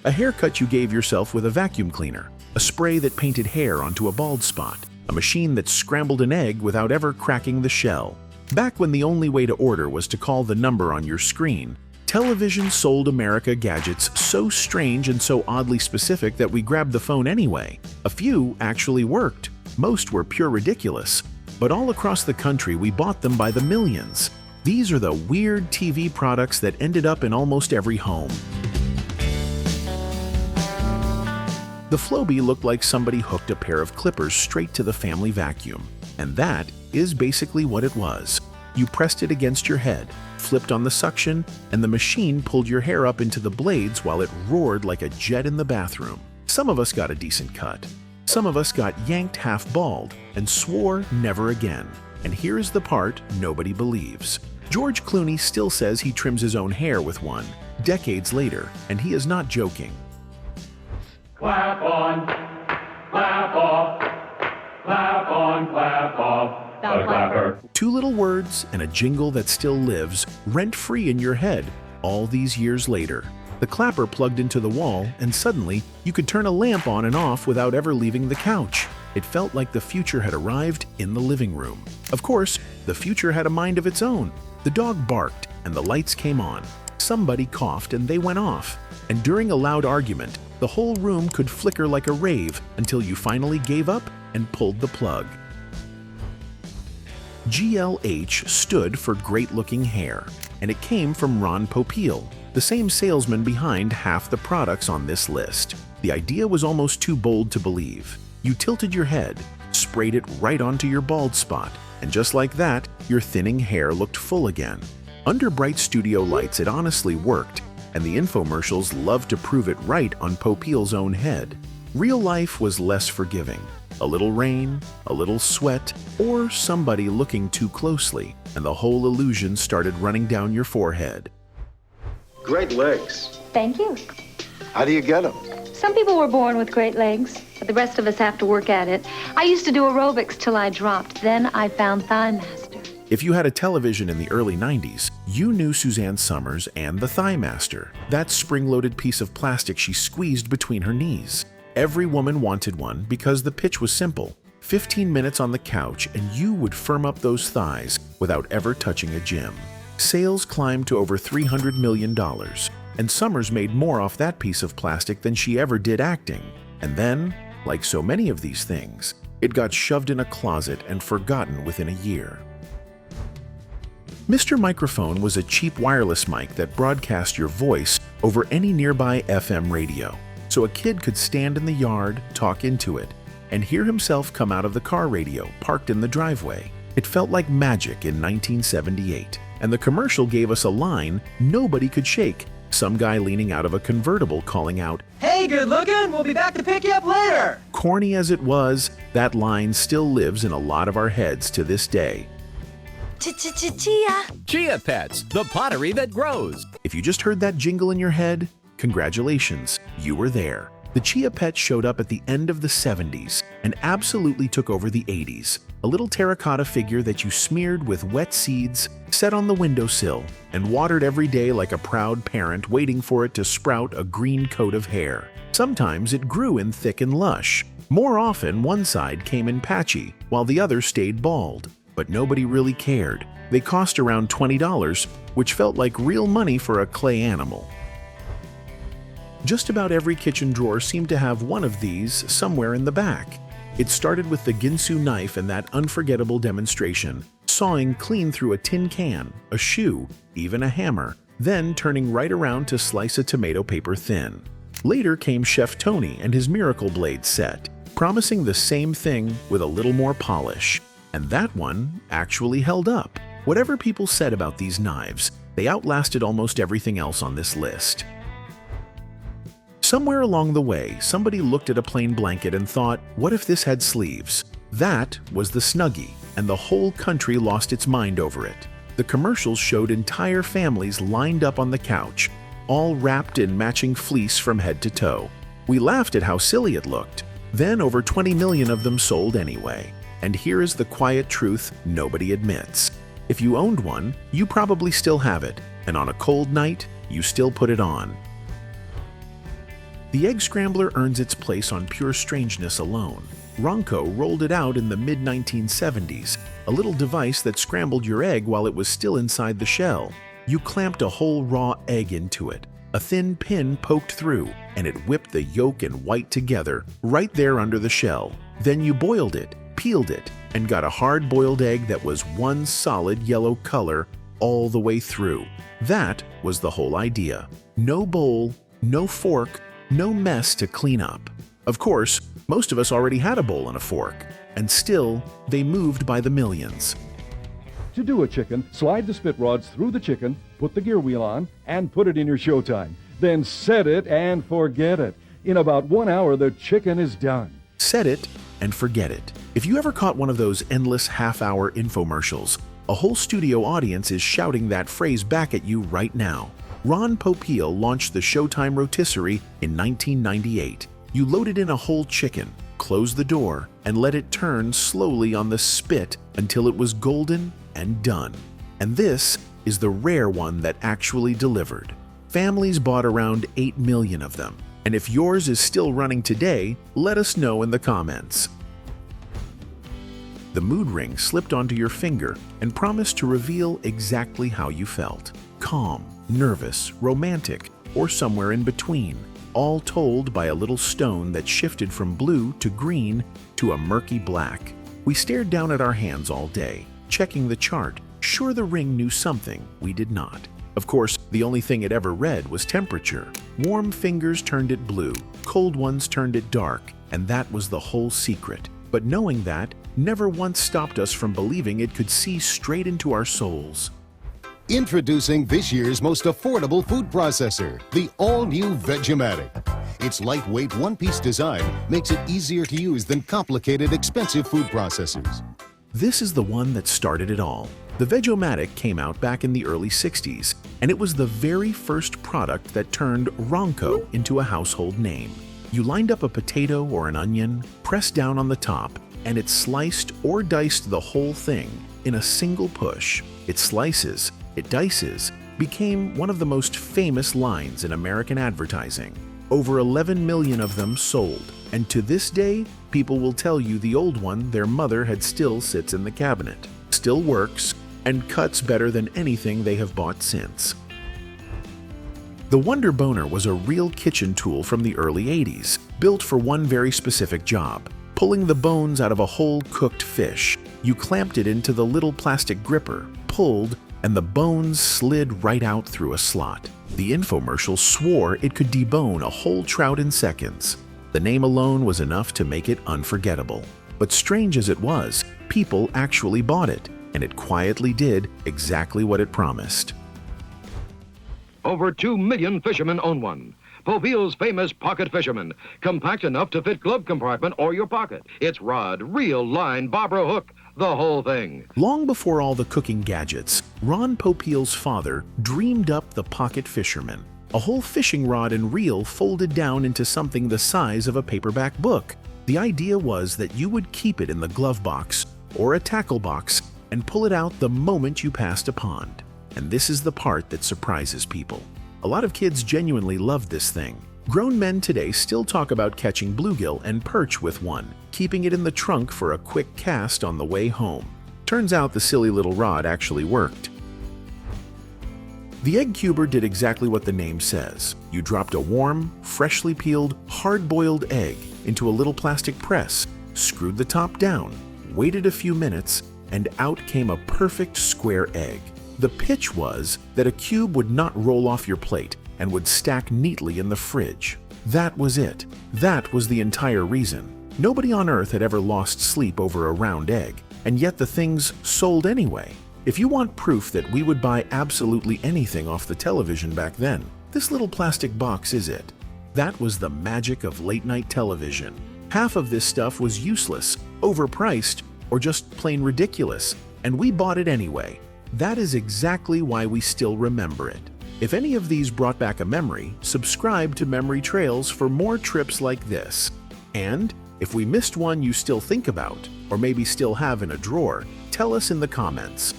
a haircut you gave yourself with a vacuum cleaner, a spray that painted hair onto a bald spot, a machine that scrambled an egg without ever cracking the shell. Back when the only way to order was to call the number on your screen, television sold America gadgets so strange and so oddly specific that we grabbed the phone anyway. A few actually worked. Most were pure ridiculous. But all across the country we bought them by the millions. These are the weird TV products that ended up in almost every home. The Flowbee looked like somebody hooked a pair of clippers straight to the family vacuum. And that is basically what it was. You pressed it against your head, flipped on the suction, and the machine pulled your hair up into the blades while it roared like a jet in the bathroom. Some of us got a decent cut. Some of us got yanked half bald and swore never again. And here's the part nobody believes. George Clooney still says he trims his own hair with one, decades later, and he is not joking. Clap on, clap off, clap on, clap off, the clapper. 2 little words and a jingle that still lives rent-free in your head all these years later. The clapper plugged into the wall, and suddenly you could turn a lamp on and off without ever leaving the couch. It felt like the future had arrived in the living room. Of course, the future had a mind of its own. The dog barked, and the lights came on. Somebody coughed, and they went off. And during a loud argument, the whole room could flicker like a rave until you finally gave up and pulled the plug. GLH stood for great-looking hair, and it came from Ron Popeil, the same salesman behind half the products on this list. The idea was almost too bold to believe. You tilted your head, sprayed it right onto your bald spot, and just like that, your thinning hair looked full again. Under bright studio lights, it honestly worked, and the infomercials loved to prove it right on Popeil's own head. Real life was less forgiving. A little rain, a little sweat, or somebody looking too closely, and the whole illusion started running down your forehead. Great legs. Thank you. How do you get them? Some people were born with great legs, but the rest of us have to work at it. I used to do aerobics till I dropped. Then I found ThighMaster. If you had a television in the early 90s, you knew Suzanne Summers and the ThighMaster, that spring-loaded piece of plastic she squeezed between her knees. Every woman wanted one because the pitch was simple. 15 minutes on the couch and you would firm up those thighs without ever touching a gym. Sales climbed to over $300 million, and Summers made more off that piece of plastic than she ever did acting. And then, like so many of these things, it got shoved in a closet and forgotten within a year. Mr. Microphone was a cheap wireless mic that broadcast your voice over any nearby FM radio, so a kid could stand in the yard, talk into it, and hear himself come out of the car radio parked in the driveway. It felt like magic in 1978, and the commercial gave us a line nobody could shake. Some guy leaning out of a convertible calling out, "Hey, good looking, we'll be back to pick you up later." Corny as it was, that line still lives in a lot of our heads to this day. Chia. Chia Pets, the pottery that grows. If you just heard that jingle in your head, congratulations, you were there. The Chia Pet showed up at the end of the 70s and absolutely took over the 80s. A little terracotta figure that you smeared with wet seeds, set on the windowsill, and watered every day like a proud parent waiting for it to sprout a green coat of hair. Sometimes it grew in thick and lush. More often, one side came in patchy, while the other stayed bald. But nobody really cared. They cost around $20, which felt like real money for a clay animal. Just about every kitchen drawer seemed to have one of these somewhere in the back. It started with the Ginsu knife and that unforgettable demonstration, sawing clean through a tin can, a shoe, even a hammer, then turning right around to slice a tomato paper thin. Later came Chef Tony and his Miracle Blade set, promising the same thing with a little more polish. And that one actually held up. Whatever people said about these knives, they outlasted almost everything else on this list. Somewhere along the way, somebody looked at a plain blanket and thought, what if this had sleeves? That was the Snuggie, and the whole country lost its mind over it. The commercials showed entire families lined up on the couch, all wrapped in matching fleece from head to toe. We laughed at how silly it looked. Then over 20 million of them sold anyway. And here is the quiet truth nobody admits. If you owned one, you probably still have it, and on a cold night, you still put it on. The egg scrambler earns its place on pure strangeness alone. Ronco rolled it out in the mid-1970s, a little device that scrambled your egg while it was still inside the shell. You clamped a whole raw egg into it. A thin pin poked through, and it whipped the yolk and white together right there under the shell. Then you boiled it, peeled it, and got a hard-boiled egg that was one solid yellow color all the way through. That was the whole idea. No bowl, no fork, no mess to clean up. Of course, most of us already had a bowl and a fork, and still, they moved by the millions. To do a chicken, slide the spit rods through the chicken, put the gear wheel on, and put it in your Showtime. Then set it and forget it. In about 1 hour, the chicken is done. Set it and forget it. If you ever caught one of those endless half-hour infomercials, a whole studio audience is shouting that phrase back at you right now. Ron Popeil launched the Showtime Rotisserie in 1998. You loaded in a whole chicken, closed the door, and let it turn slowly on the spit until it was golden and done. And this is the rare one that actually delivered. Families bought around 8 million of them. And if yours is still running today, let us know in the comments. The mood ring slipped onto your finger and promised to reveal exactly how you felt. Calm, nervous, romantic, or somewhere in between. All told by a little stone that shifted from blue to green to a murky black. We stared down at our hands all day, checking the chart, sure the ring knew something we did not. Of course, the only thing it ever read was temperature. Warm fingers turned it blue, cold ones turned it dark, and that was the whole secret. But knowing that never once stopped us from believing it could see straight into our souls. Introducing this year's most affordable food processor, the all-new Veg-O-Matic. Its lightweight one-piece design makes it easier to use than complicated, expensive food processors. This is the one that started it all. The Veg-O-Matic came out back in the early 60s, and it was the very first product that turned Ronco into a household name. You lined up a potato or an onion, pressed down on the top, and it sliced or diced the whole thing in a single push. It slices, it dices, became one of the most famous lines in American advertising. Over 11 million of them sold, and to this day, people will tell you the old one their mother had still sits in the cabinet, still works, and cuts better than anything they have bought since. The Wonder Boner was a real kitchen tool from the early 80s, built for one very specific job, pulling the bones out of a whole cooked fish. You clamped it into the little plastic gripper, pulled, and the bones slid right out through a slot. The infomercial swore it could debone a whole trout in seconds. The name alone was enough to make it unforgettable. But strange as it was, people actually bought it, and it quietly did exactly what it promised. Over 2 million fishermen own one. Popeil's famous Pocket Fisherman, compact enough to fit glove compartment or your pocket. It's rod, reel, line, bobber, hook, the whole thing. Long before all the cooking gadgets, Ron Popeil's father dreamed up the Pocket Fisherman, a whole fishing rod and reel folded down into something the size of a paperback book. The idea was that you would keep it in the glove box or a tackle box and pull it out the moment you passed a pond. And this is the part that surprises people. A lot of kids genuinely loved this thing. Grown men today still talk about catching bluegill and perch with one, keeping it in the trunk for a quick cast on the way home. Turns out the silly little rod actually worked. The egg cuber did exactly what the name says. You dropped a warm, freshly peeled, hard-boiled egg into a little plastic press, screwed the top down, waited a few minutes, and out came a perfect square egg. The pitch was that a cube would not roll off your plate and would stack neatly in the fridge. That was it. That was the entire reason. Nobody on Earth had ever lost sleep over a round egg, and yet the things sold anyway. If you want proof that we would buy absolutely anything off the television back then, this little plastic box is it. That was the magic of late-night television. Half of this stuff was useless, overpriced, or just plain ridiculous, and we bought it anyway. That is exactly why we still remember it. If any of these brought back a memory, subscribe to Memory Trails for more trips like this. And if we missed one you still think about, or maybe still have in a drawer, tell us in the comments.